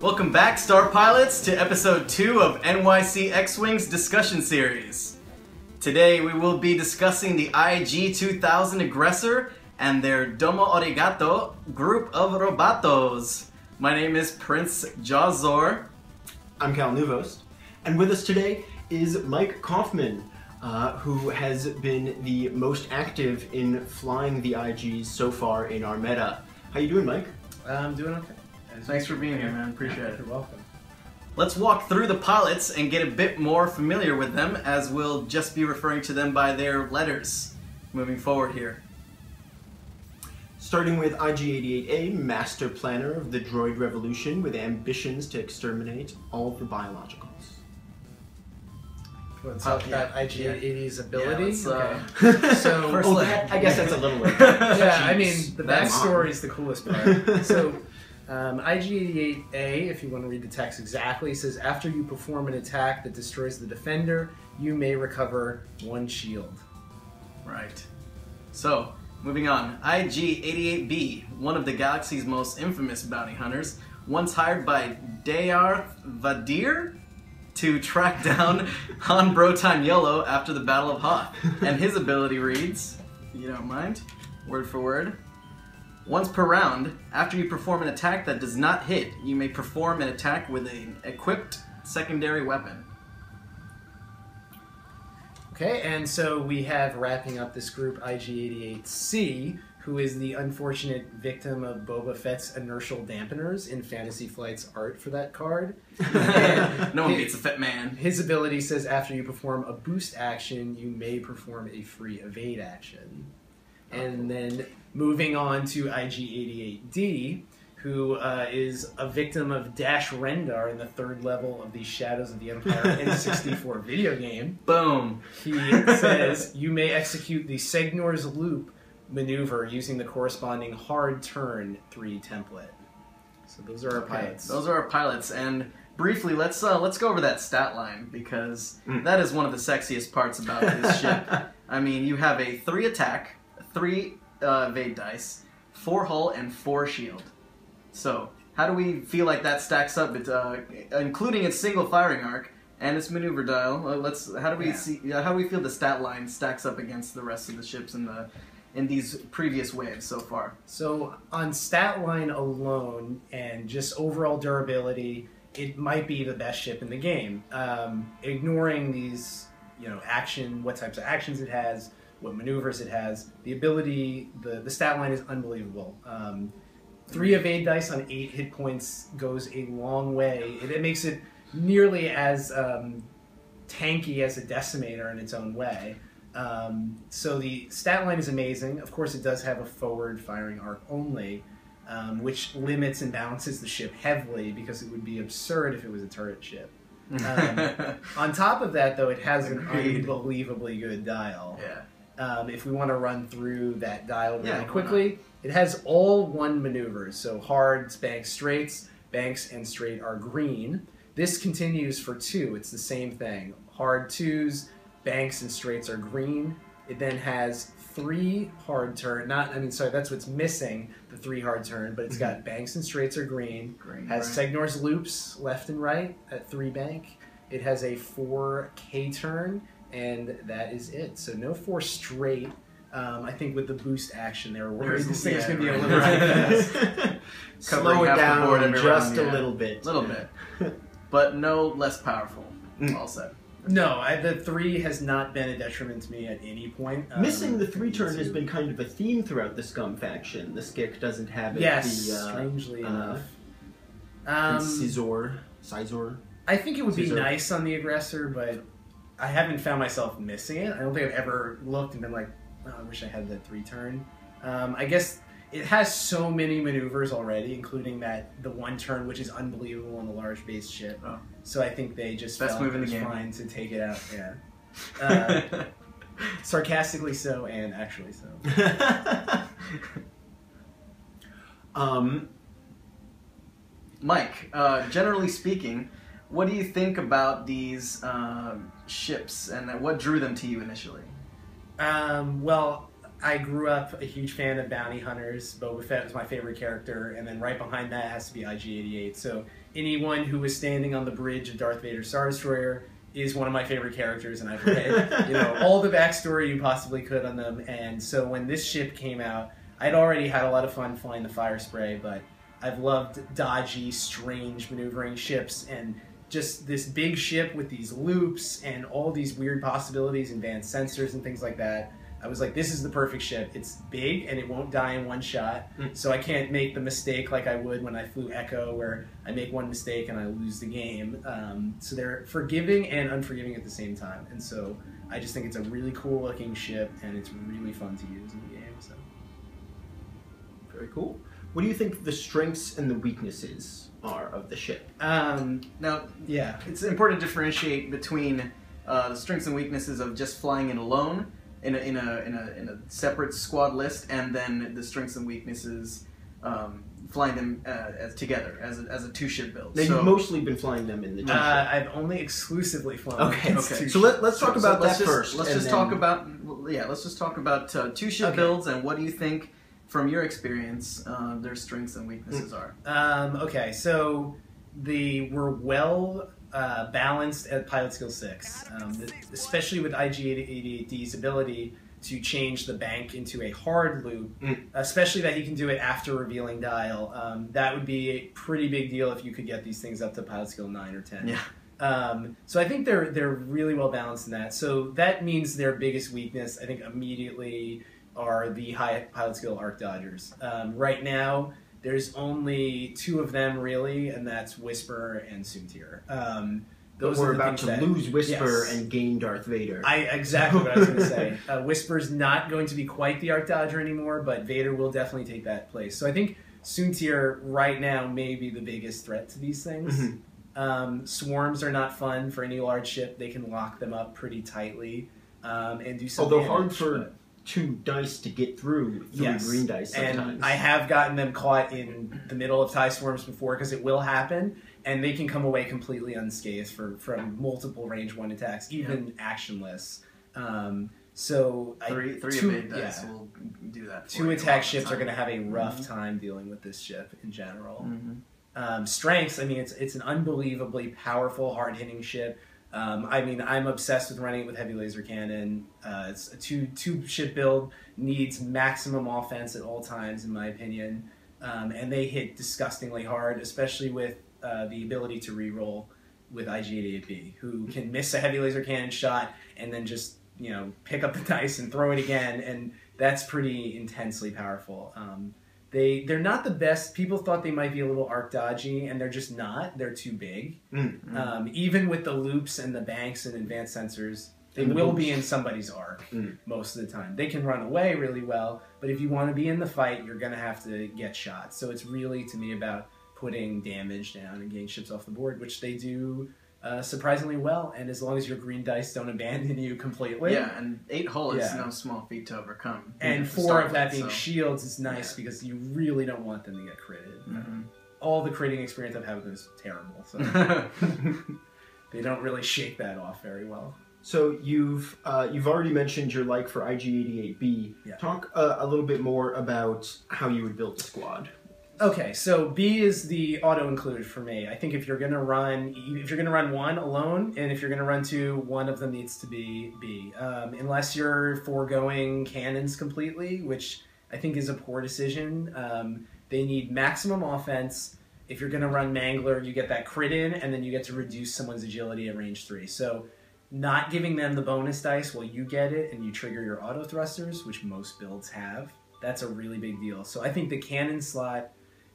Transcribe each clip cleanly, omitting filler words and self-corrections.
Welcome back, Star Pilots, to episode 2 of NYC X-Wing's discussion series. Today we will be discussing the IG-2000 Aggressor and their domo arigato group of robotos. My name is Prince Jazor. I'm Neuvost. And with us today is Mike Kaufman, who has been the most active in flying the IGs so far in our meta. How you doing, Mike? I'm doing okay. Thanks for being here, man. Appreciate it. You're welcome. Let's walk through the pilots and get a bit more familiar with them, as we'll just be referring to them by their letters moving forward here. Starting with IG-88A, master planner of the droid revolution with ambitions to exterminate all the biologicals. Let's talk about IG-88's ability. Yeah, okay. So, I guess that's a little late. Yeah, I mean, the backstory is the coolest part. So, IG-88A, if you want to read the text exactly, says after you perform an attack that destroys the defender, you may recover 1 shield. Right. So, moving on. IG-88B, one of the galaxy's most infamous bounty hunters, once hired by Darth Vader to track down Han Brotan Yellow after the Battle of Hoth. And his ability reads, if you don't mind, word for word. Once per round, after you perform an attack that does not hit, you may perform an attack with an equipped secondary weapon. Okay, and so we have, wrapping up this group, IG-88C, who is the unfortunate victim of Boba Fett's inertial dampeners in Fantasy Flight's art for that card. No one beats a Fett man. His ability says after you perform a boost action, you may perform a free evade action. And then moving on to IG-88D, who is a victim of Dash Rendar in the 3rd level of the Shadows of the Empire N64 video game. Boom. He says you may execute the Segnor's Loop maneuver using the corresponding hard turn 3 template. So those are our pilots. Those are our pilots, and briefly, let's go over that stat line, because that is one of the sexiest parts about this ship. I mean, you have a 3 attack, 3 evade dice, 4 hull, and 4 shield. So, how do we feel like that stacks up? It's, including its single firing arc and its maneuver dial. How do we feel the stat line stacks up against the rest of the ships in these previous waves so far? So on stat line alone and just overall durability, it might be the best ship in the game. Ignoring these, what types of actions it has, what maneuvers it has, the ability, the stat line is unbelievable. 3 evade dice on 8 hit points goes a long way. It makes it nearly as tanky as a decimator in its own way. So the stat line is amazing. Of course, it does have a forward firing arc only, which limits and balances the ship heavily because it would be absurd if it was a turret ship. On top of that, though, it has an unbelievably good dial. Yeah. If we want to run through that dial really quickly, it has all 1 maneuvers. So hards, banks, straights. Banks and straight are green. This continues for 2. It's the same thing. Hard 2s, banks and straights are green. It then has 3 hard turn. That's what's missing, the 3 hard turn, but it's got banks and straights are green. Has Segnor's loops left and right at 3 bank. It has a 4 K turn, and that is it. So no 4 straight. I think with the boost action, they were worried this thing's going to be a little fast. Slow it down just a little bit. But no less powerful. All said. No, the 3 has not been a detriment to me at any point. Missing the 3 turn has been kind of a theme throughout the Scum faction. The Skik doesn't have it. Yes, strangely enough. Sizor. I think it would be nice on the Aggressor, but I haven't found myself missing it. I don't think I've ever looked and been like, oh, I wish I had that 3 turn. I guess it has so many maneuvers already, including the 1 turn, which is unbelievable on a large base ship. Oh. So I think they just felt it was fine to take it out. Yeah. Sarcastically so, and actually so. Mike, generally speaking, what do you think about these ships, and what drew them to you initially? Well, I grew up a huge fan of bounty hunters. Boba Fett was my favorite character, and then right behind that has to be IG-88. So anyone who was standing on the bridge of Darth Vader's Star Destroyer is one of my favorite characters, and I've read all the backstory you possibly could on them. And so when this ship came out, I'd already had a lot of fun flying the Fire Spray, but I've loved dodgy, strange maneuvering ships, and just this big ship with these loops and all these weird possibilities, advanced sensors and things like that. I was like, this is the perfect ship. It's big and it won't die in one shot, so I can't make the mistake like I would when I flew Echo, where I make one mistake and I lose the game. So they're forgiving and unforgiving at the same time, and so I just think it's a really cool looking ship, and it's really fun to use in the game. So very cool. What do you think the strengths and the weaknesses are of the ship? Now, yeah, it's important to differentiate between the strengths and weaknesses of just flying it alone in a separate squad list, and then the strengths and weaknesses flying them as together as a two-ship build. Now, you've mostly been flying them in the two-ship. I've only exclusively flown. Okay. So let's talk about that first. Let's just talk about two-ship builds, and what do you think, from your experience, their strengths and weaknesses are. Okay, so we're well balanced at Pilot Skill 6, especially with IG-88ABCD&E's ability to change the bank into a hard loop, especially that he can do it after revealing dial. That would be a pretty big deal if you could get these things up to Pilot Skill 9 or 10. Yeah. So I think they're really well balanced in that. So that means their biggest weakness, I think, immediately are the high Pilot Skill Arc Dodgers. Right now, there's only 2 of them, really, and that's Whisper and Soontir. Those we're about to lose Whisper and gain Darth Vader. Exactly what I was going to say. Whisper's not going to be quite the Arc Dodger anymore, but Vader will definitely take that place. So I think Soontir right now may be the biggest threat to these things. Swarms are not fun for any large ship. They can lock them up pretty tightly and do some damage, hard for 2 dice to get through 3 green dice sometimes. And I have gotten them caught in the middle of TIE swarms before, because it will happen, and they can come away completely unscathed from multiple range 1 attacks, even actionless. So three evade dice will do that. 2 attack ships are going to have a rough time dealing with this ship in general. Strengths, I mean, it's an unbelievably powerful, hard-hitting ship. I'm obsessed with running it with heavy laser cannon. It's a two ship build, needs maximum offense at all times, in my opinion. And they hit disgustingly hard, especially with the ability to reroll with IG-88B, who can miss a heavy laser cannon shot and then just pick up the dice and throw it again, and that's pretty intensely powerful. They're not the best. People thought they might be a little arc dodgy, and they're just not. They're too big. Even with the loops and the banks and advanced sensors, they will be in somebody's arc most of the time. They can run away really well, but if you want to be in the fight, you're going to have to get shot. So it's really, to me, about putting damage down and getting ships off the board, which they do surprisingly well, and as long as your green dice don't abandon you completely. Yeah, and 8 hull is no small feat to overcome. And 4 of that being shields is nice, because you really don't want them to get critted. All the critting experience I've had with them is terrible, so they don't really shake that off very well. So you've already mentioned your like for IG-88B. Talk a little bit more about how you would build a squad. Okay, so B is the auto-include for me. I think if you're gonna run 1 alone, and if you're gonna run 2, one of them needs to be B. Unless you're foregoing cannons completely, which I think is a poor decision. They need maximum offense. If you're gonna run Mangler, you get that crit in, and then you get to reduce someone's agility at range 3. So not giving them the bonus dice while you get it, and you trigger your auto thrusters, which most builds have, that's a really big deal. So I think the cannon slot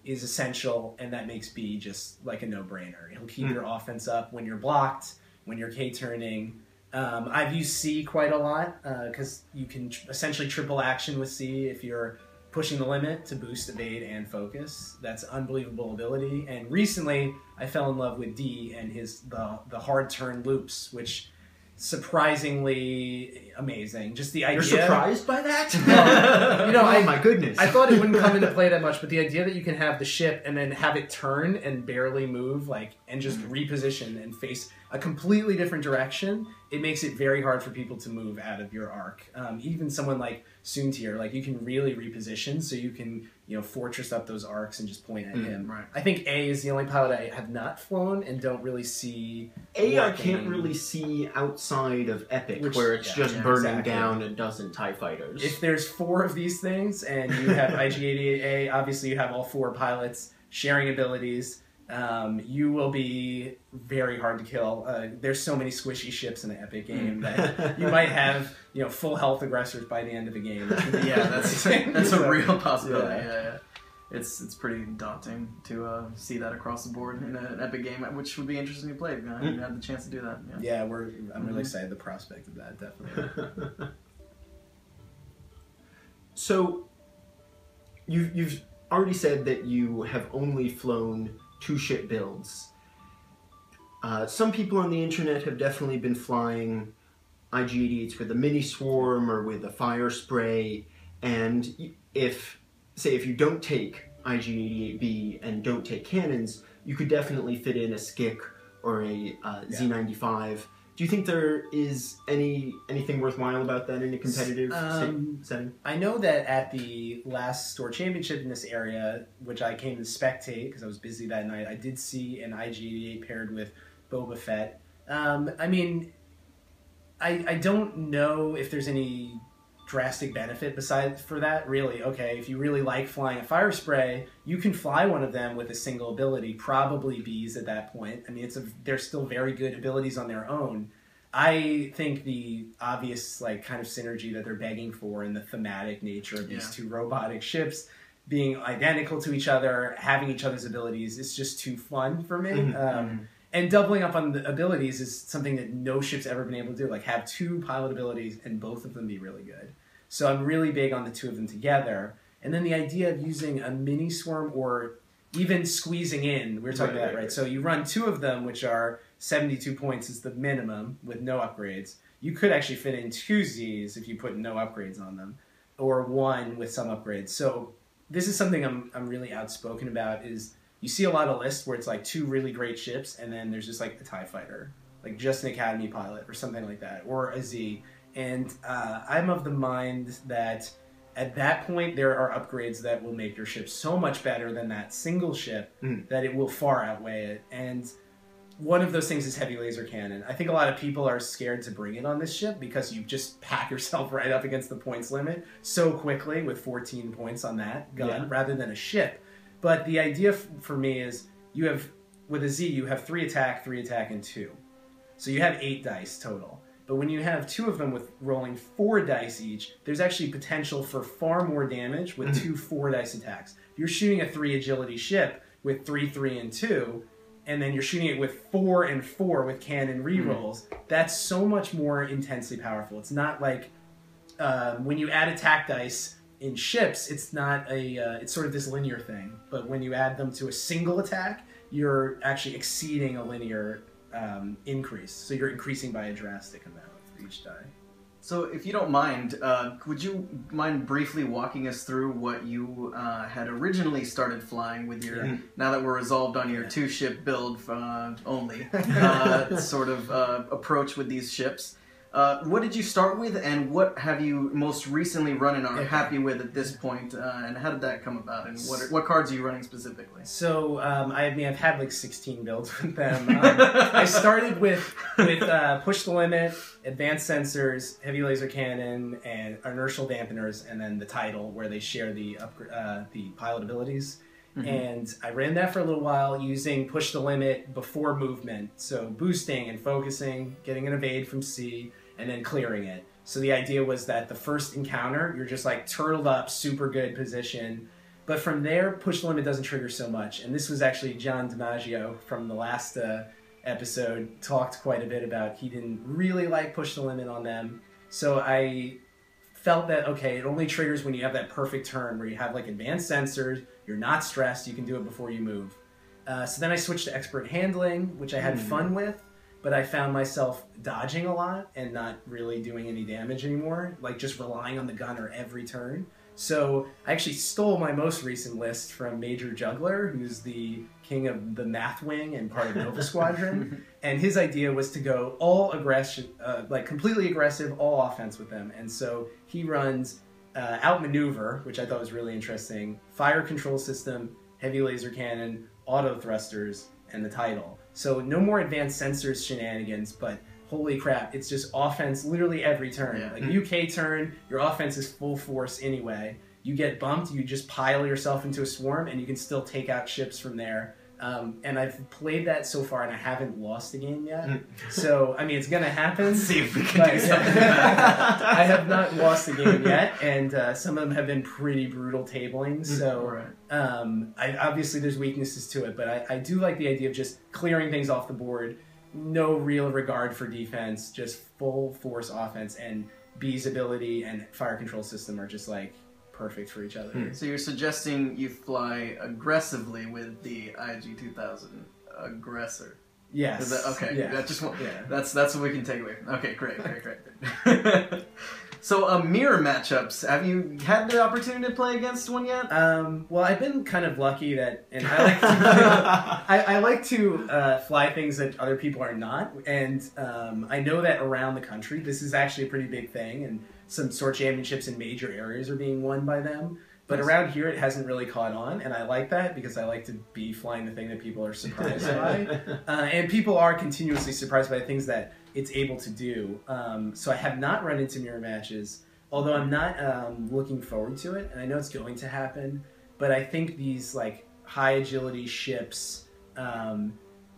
is essential, and that makes B just like a no-brainer. It'll keep your offense up when you're blocked, when you're K-turning. I've used C quite a lot, because you can essentially triple action with C if you're pushing the limit to boost evade and focus. That's unbelievable ability. And recently, I fell in love with D and the hard turn loops, which surprisingly amazing. Just the idea. You're surprised by that? Well, oh my goodness. I thought it wouldn't come into play that much, but the idea that you can have the ship and then have it turn and barely move, and just reposition and face a completely different direction, it makes it very hard for people to move out of your arc. Even someone like Soon tier, like you can really reposition, so you can, you know, fortress up those arcs and just point at him. Right. I think A is the only pilot I have not flown and don't really see. A I can't really see outside of Epic, where it's just burning down a dozen TIE fighters. If there's 4 of these things and you have IG-88A, obviously you have all 4 pilots sharing abilities. You will be very hard to kill. There's so many squishy ships in the Epic game that you might have, you know, full health aggressors by the end of the game. Yeah, that's a real possibility. Yeah. It's pretty daunting to see that across the board in an Epic game, which would be interesting to play. You had the chance to do that. Yeah, I'm really excited the prospect of that, definitely. So, you've already said that you have only flown 2 ship builds. Some people on the internet have definitely been flying IG-88s with a mini swarm or with a fire spray, and if you don't take IG-88B and don't take cannons, you could definitely fit in a Skik or a Z95. Do you think there is anything worthwhile about that in a competitive setting? I know that at the last Store Championship in this area, which I came to spectate because I was busy that night, I did see an IG-88 paired with Boba Fett. I mean, I don't know if there's any drastic benefit besides for that, really. Okay, if you really like flying a fire spray, you can fly one of them with a single ability, probably Bs at that point. I mean, they're still very good abilities on their own. I think the obvious kind of synergy that they're begging for and the thematic nature of these 2 robotic ships being identical to each other, having each other's abilities, is just too fun for me. And doubling up on the abilities is something that no ship's ever been able to do. Like, have 2 pilot abilities and both of them be really good. So I'm really big on the 2 of them together. And then the idea of using a mini swarm or even squeezing in, we were talking about that, right? So you run 2 of them, which are 72 points is the minimum with no upgrades. You could actually fit in 2 Zs if you put no upgrades on them, or 1 with some upgrades. So this is something I'm really outspoken about. Is you see a lot of lists where it's like 2 really great ships, and then there's just like a TIE fighter, like just an Academy pilot or something like that, or a Z. And I'm of the mind that at that point there are upgrades that will make your ship so much better than that single ship that it will far outweigh it. And one of those things is heavy laser cannon. I think a lot of people are scared to bring it on this ship because you just pack yourself right up against the points limit so quickly with 14 points on that gun rather than a ship. But the idea for me is you have, with a Z, you have 3 attack, and 2. So you have 8 dice total. But when you have 2 of them with rolling 4 dice each, there's actually potential for far more damage with 2 4-dice attacks. If you're shooting a 3 agility ship with 3, 3, and 2, and then you're shooting it with 4 and 4 with cannon rerolls, that's so much more intensely powerful. It's not like when you add attack dice in ships, it's not it's sort of this linear thing. But when you add them to a single attack, you're actually exceeding a linear increase. So you're increasing by a drastic amount for each die. So if you don't mind, would you mind briefly walking us through what you had originally started flying with your, now that we're resolved on your 2-ship build only, sort of approach with these ships? What did you start with, and what have you most recently run and are happy with at this point, and how did that come about, and what cards are you running specifically? So, I've had like 16 builds with them. I started with Push the Limit, Advanced Sensors, Heavy Laser Cannon, and Inertial Dampeners, and then the title, where they share the pilot abilities. And I ran that for a little while using Push the Limit before movement. So boosting and focusing, getting an evade from C, and then clearing it. So the idea was that the first encounter, you're just like turtled up, super good position. But from there, Push the Limit doesn't trigger so much. And this was actually John DiMaggio from the last episode talked quite a bit about he didn't really like Push the Limit on them. So I felt that, okay, it only triggers when you have that perfect turn where you have like advanced sensors, you're not stressed, you can do it before you move. So then I switched to expert handling, which I had fun with, but I found myself dodging a lot and not really doing any damage anymore, like just relying on the gunner every turn. So I actually stole my most recent list from Major Juggler, who's the king of the math wing and part of Nova Squadron. And his idea was to go all aggression, like completely aggressive, all offense with them. And so he runs outmaneuver, which I thought was really interesting, fire control system, heavy laser cannon, auto thrusters, and the title. So no more advanced sensors shenanigans, but holy crap, it's just offense literally every turn. Yeah. Like UK turn, your offense is full force anyway. You get bumped, you just pile yourself into a swarm, and you can still take out ships from there. And I've played that so far, and I haven't lost a game yet. So, I mean, it's going to happen. Let's see if we can do something about it. I have not lost a game yet, and some of them have been pretty brutal tabling. So, obviously there's weaknesses to it, but I do like the idea of just clearing things off the board. No real regard for defense, just full force offense, and B's ability and fire control system are just like perfect for each other. So you're suggesting you fly aggressively with the IG-2000 Aggressor? Yes. Is that, okay. Yeah. That's what we can take away. Okay, great. So mirror matchups. Have you had the opportunity to play against one yet? Well, I've been kind of lucky that, and I like to, I like to fly things that other people are not, and I know that around the country this is actually a pretty big thing, and some SOAR championships in major areas are being won by them. But around here, it hasn't really caught on, and I like that because I like to be flying the thing that people are surprised by. And people are continuously surprised by the things that it's able to do. So I have not run into mirror matches, although I'm not looking forward to it, and I know it's going to happen. But I think these like high agility ships and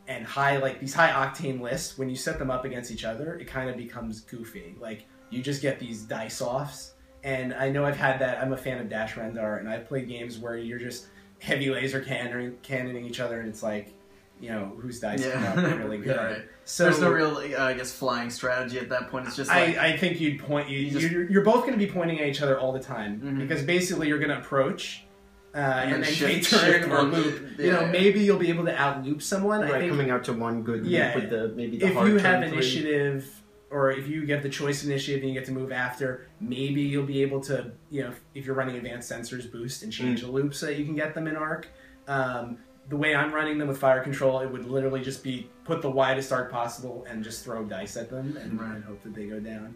these high octane lists, when you set them up against each other, it kind of becomes goofy. Like you just get these dice offs. And I know I've had that. I'm a fan of Dash Rendar, and I've played games where you're just heavy laser cannoning each other, and it's like, you know, whose dice come out really good. Right. So there's no real, I guess, flying strategy at that point. It's just like... I think you're both going to be pointing at each other all the time, because basically you're going to approach and then K-turn or loop. You know, maybe you'll be able to out-loop someone. Right, I think, coming out to one good loop with the if hard you turn have initiative... Or if you get the choice initiative and you get to move after, maybe you'll be able to, you know, if you're running advanced sensors, boost and change the loop so that you can get them in arc. The way I'm running them with fire control, it would literally just be put the widest arc possible and just throw dice at them and hope that they go down.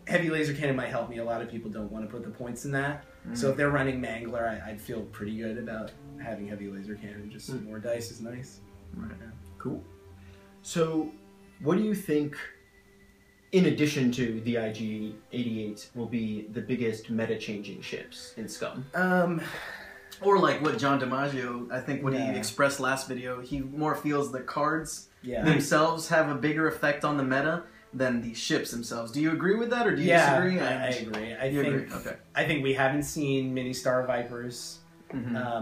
Heavy laser cannon might help me. A lot of people don't want to put the points in that. So if they're running Mangler, I'd feel pretty good about having heavy laser cannon. Just more dice is nice. Right. Yeah. Cool. So what do you think... in addition to the IG-88, will be the biggest meta-changing ships in Scum? Or like what John DiMaggio, I think when he expressed last video, he more feels the cards themselves have a bigger effect on the meta than the ships themselves. Do you agree with that, or do you disagree? I agree. I think we haven't seen mini Star Vipers.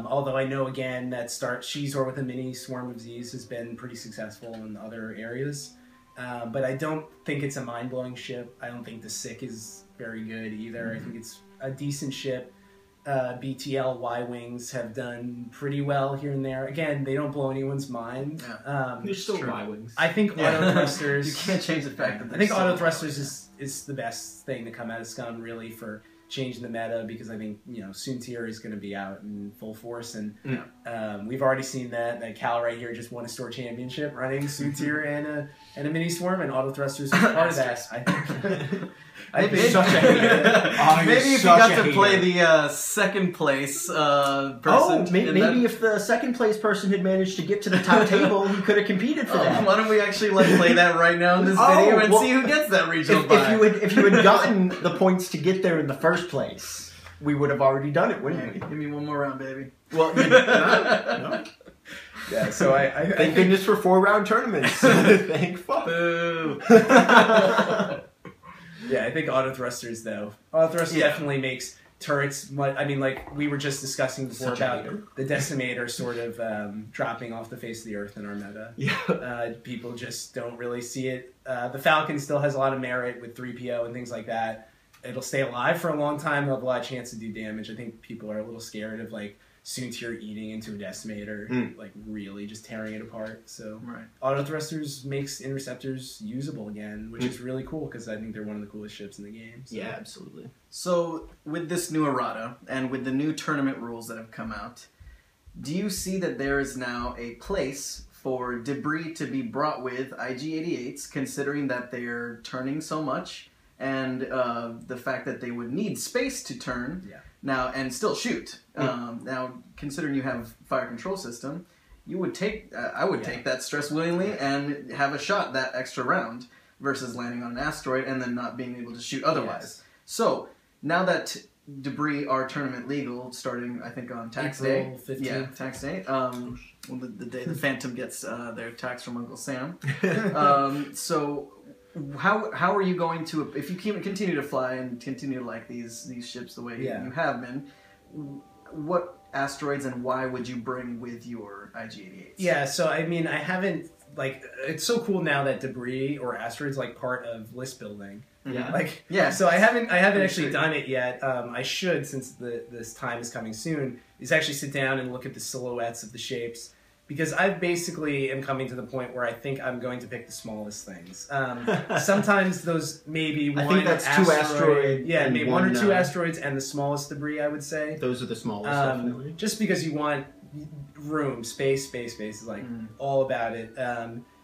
Although I know, again, that Shizor with a mini Swarm of Z's has been pretty successful in other areas. But I don't think it's a mind-blowing ship. I don't think the Sick is very good either. I think it's a decent ship. BTL Y-Wings have done pretty well here and there. Again, they don't blow anyone's mind. They're still Y-Wings. I think auto thrusters... You can't change the fact that I think auto thrusters is the best thing to come out of Scum, really, for changing the meta, because I think, you know, Soontir is going to be out in full force, and we've already seen that Cal right here just won a store championship running Soontir and a mini swarm, and auto thrusters is part of that. I think such a hater. Maybe if you got to play the second place person. Maybe if the second place person had managed to get to the top table, he could have competed for that. Why don't we actually play that right now in this video and see who gets that regional bye? If you had gotten the points to get there in the first place, we would have already done it, wouldn't we? Give me one more round, baby. Well, no. Yeah, so I thank goodness for 4-round tournaments. Thank fuck. Boo. Yeah, I think auto thrusters, though. Auto thrusters definitely makes turrets... I mean, like we were just discussing before about the Decimator sort of dropping off the face of the earth in our meta. Yeah. People just don't really see it. The Falcon still has a lot of merit with 3PO and things like that. It'll stay alive for a long time. It'll have a lot of chance to do damage. I think people are a little scared of, like, Soontir eating into a Decimator, like really just tearing it apart. So auto thrusters makes interceptors usable again, which is really cool because I think they're one of the coolest ships in the game. So. Yeah, absolutely. So with this new errata and with the new tournament rules that have come out, do you see that there is now a place for debris to be brought with IG-88s, considering that they're turning so much and the fact that they would need space to turn now and still shoot. Now, considering you have fire control system, you would take I would take that stress willingly and have a shot that extra round versus landing on an asteroid and then not being able to shoot otherwise. So now that debris are tournament legal, starting I think on tax April day. 15th. Yeah, tax day. The day the Phantom gets their tax from Uncle Sam. So how are you going to, if you continue to fly and continue to like these ships the way you have been, what asteroids and why would you bring with your IG-88s? Yeah, so I mean, I haven't, like, it's so cool now that debris or asteroids like part of list building. Yeah. Like, so I haven't actually done it yet. I should, since this time is coming soon, is actually sit down and look at the silhouettes of the shapes. Because I basically am coming to the point where I think I'm going to pick the smallest things. Sometimes those maybe one I think that's asteroid, 2 asteroids. Yeah, maybe 1 or 2 asteroids and the smallest debris, I would say. Those are the smallest, definitely. Just because you want room, space is like all about it.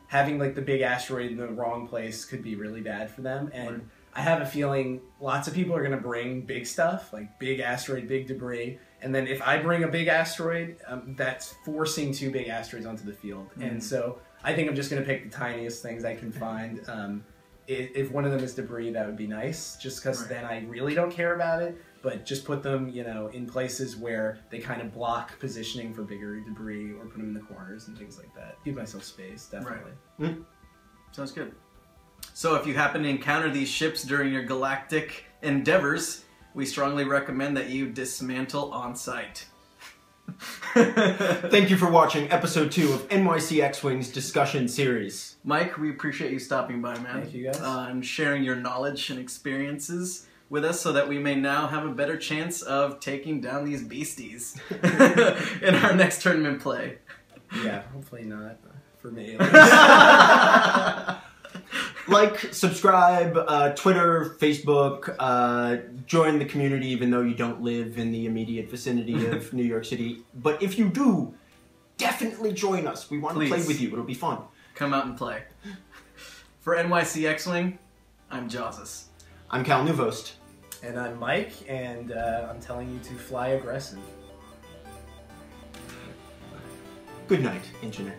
Having like the big asteroid in the wrong place could be really bad for them. And I have a feeling lots of people are going to bring big stuff, like big asteroid, big debris. And then if I bring a big asteroid, that's forcing 2 big asteroids onto the field. And so I think I'm just going to pick the tiniest things I can find. If one of them is debris, that would be nice, just because then I really don't care about it. But just put them, you know, in places where they kind of block positioning for bigger debris, or put them in the corners and things like that. Give myself space, definitely. Sounds good. So if you happen to encounter these ships during your galactic endeavors, we strongly recommend that you dismantle on site. Thank you for watching episode 2 of NYC X-Wing's discussion series. Mike, we appreciate you stopping by, man. Thank you, guys. And sharing your knowledge and experiences with us so that we may now have a better chance of taking down these beasties in our next tournament play. Yeah, hopefully not. For me, at least. Like, subscribe, Twitter, Facebook, join the community even though you don't live in the immediate vicinity of New York City. But if you do, definitely join us. We want to play with you. It'll be fun. Come out and play. For NYC X-Wing, I'm Jawsus. I'm Cal Neuvost. And I'm Mike, and I'm telling you to fly aggressive. Good night, Internet.